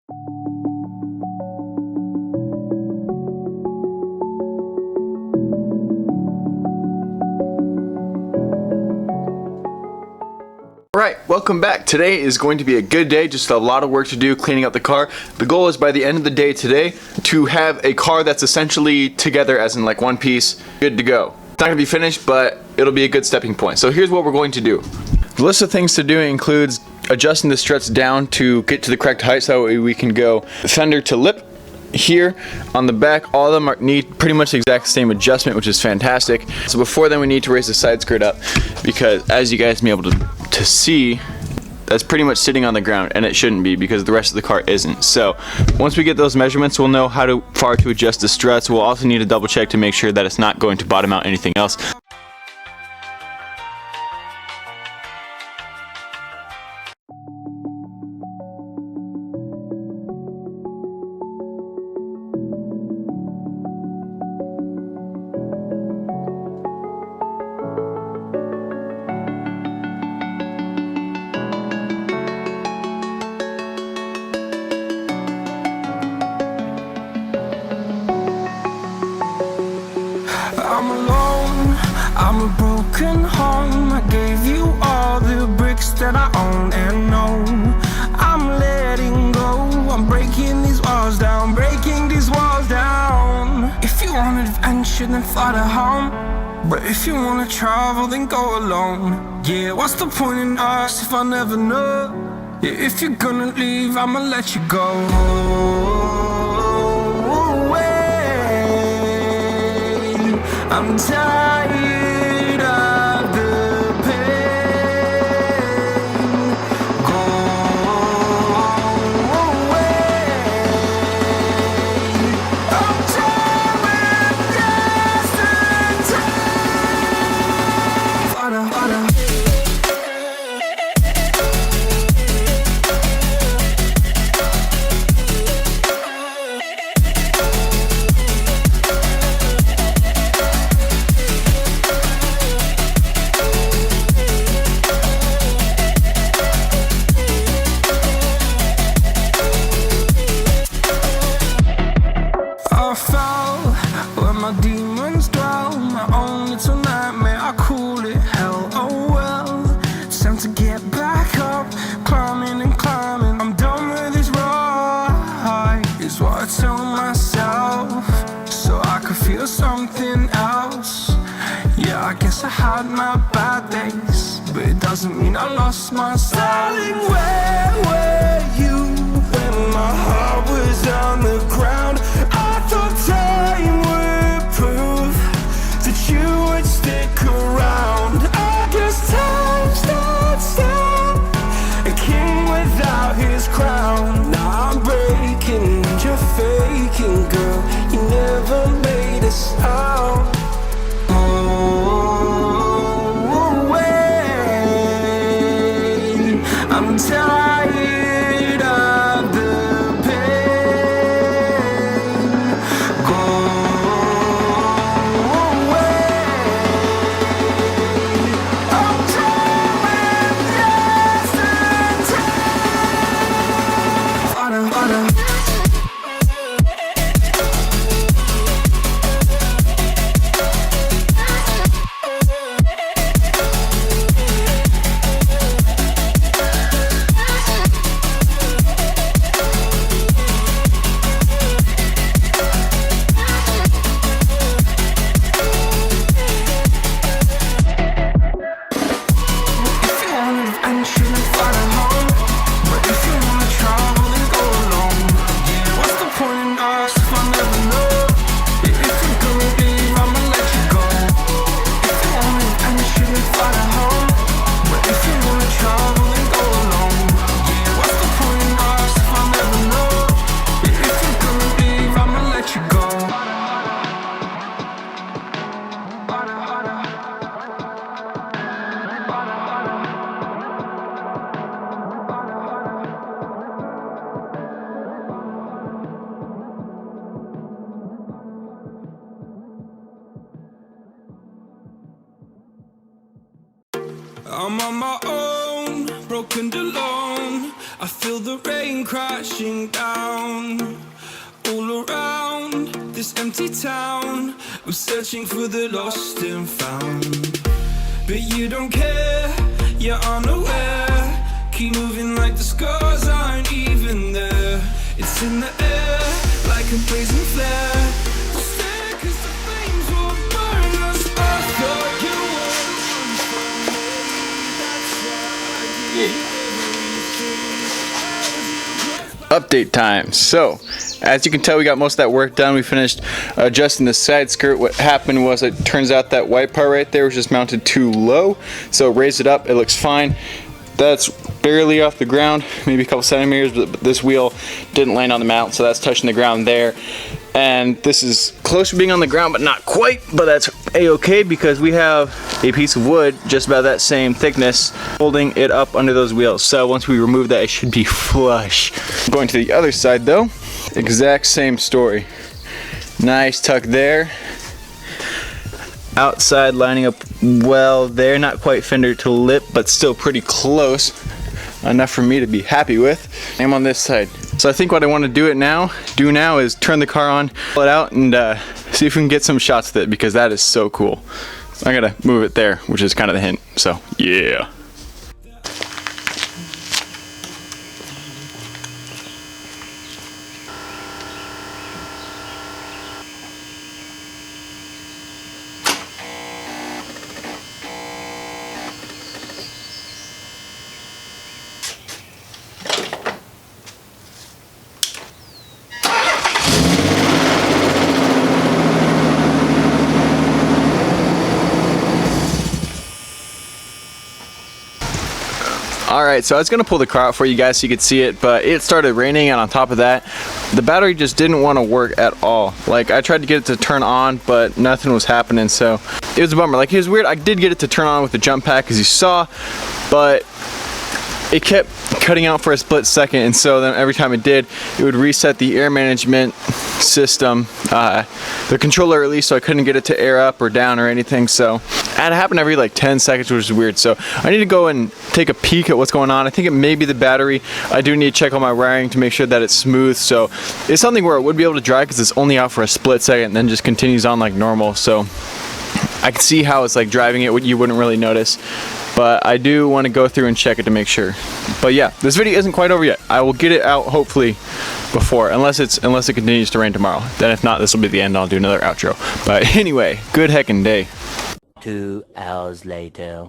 Alright, welcome back. Today is going to be a good day, just a lot of work to do cleaning up the car. The goal is by the end of the day today to have a car that's essentially together as in like one piece, good to go. It's not going to be finished, but it'll be a good stepping point. So here's what we're going to do. The list of things to do includes adjusting the struts down to get to the correct height so we can go fender to lip. Here on the back, all of them need pretty much the exact same adjustment, which is fantastic. So before then we need to raise the side skirt up because as you guys may be able to see, that's pretty much sitting on the ground, and it shouldn't be because the rest of the car isn't. So once we get those measurements, we'll know how far to adjust the struts. We'll also need to double check to make sure that it's not going to bottom out anything else. I'm alone, I'm a broken home. I gave you all the bricks that I own and know. I'm letting go, I'm breaking these walls down, breaking these walls down. If you want adventure, then fly to home. But if you wanna travel, then go alone. Yeah, what's the point in us if I never know? Yeah, if you're gonna leave, I'ma let you go. I'm tired of the pain. Go away. I'm tired with yesterday. Harder. My demons dwell, my own little nightmare, I call it hell, oh well. It's time to get back up, climbing and climbing. I'm done with this ride, is what I tell myself, so I could feel something else. Yeah, I guess I had my bad days, but it doesn't mean I lost my style. Darling, where were you when my heart was on the ground? I thought time would prove that you would stick around. I guess time stood still, a king without his crown. Now I'm breaking and you're faking, girl. You never made a sound. Oh, wait, I'm tired of the pain. Go away. I'm done with yesterday. Harder. I'm on my own, broken alone. I feel feel the rain crashing down. All around this empty town, I'm searching for the lost and found. But you don't care, you're unaware. Keep moving like the scars aren't even there. It's in the air, like a blazing flare. Don't stare, 'cause the flames will burn us. I thought you were the one for me. That's why I did Update time. So, as you can tell, we got most of that work done. We finished adjusting the side skirt. What happened was, it turns out that white part right there was just mounted too low. So raise it up, it looks fine. That's barely off the ground, maybe a couple centimeters, but this wheel didn't land on the mount, so that's touching the ground there. And this is close to being on the ground, but not quite, but that's a-okay because we have a piece of wood just about that same thickness holding it up under those wheels. So once we remove that, it should be flush. Going to the other side though, exact same story. Nice tuck there. Outside lining up well there, not quite fender to lip, but still pretty close. Enough for me to be happy with. I'm on this side. So I think what I want to do now is turn the car on, pull it out, and see if we can get some shots with it, because that is so cool. I gotta move it there, which is kind of the hint, so yeah. Alright, so I was going to pull the car out for you guys so you could see it, but it started raining, and on top of that, the battery just didn't want to work at all. Like, I tried to get it to turn on, but nothing was happening, so it was a bummer. Like, it was weird. I did get it to turn on with the jump pack, as you saw, but it kept cutting out for a split second, and so then every time it did, it would reset the air management system, the controller at least, so I couldn't get it to air up or down or anything. So it had to happen every like 10 seconds, which is weird. So I need to go and take a peek at what's going on. I think it may be the battery. I do need to check on my wiring to make sure that it's smooth. So it's something where it would be able to dry, because it's only out for a split second and then just continues on like normal. So I can see how it's like driving it, you wouldn't really notice, but I do want to go through and check it to make sure. But yeah, this video isn't quite over yet. I will get it out hopefully before, unless it continues to rain tomorrow. Then if not, this will be the end. I'll do another outro. But anyway, good heckin' day. 2 hours later.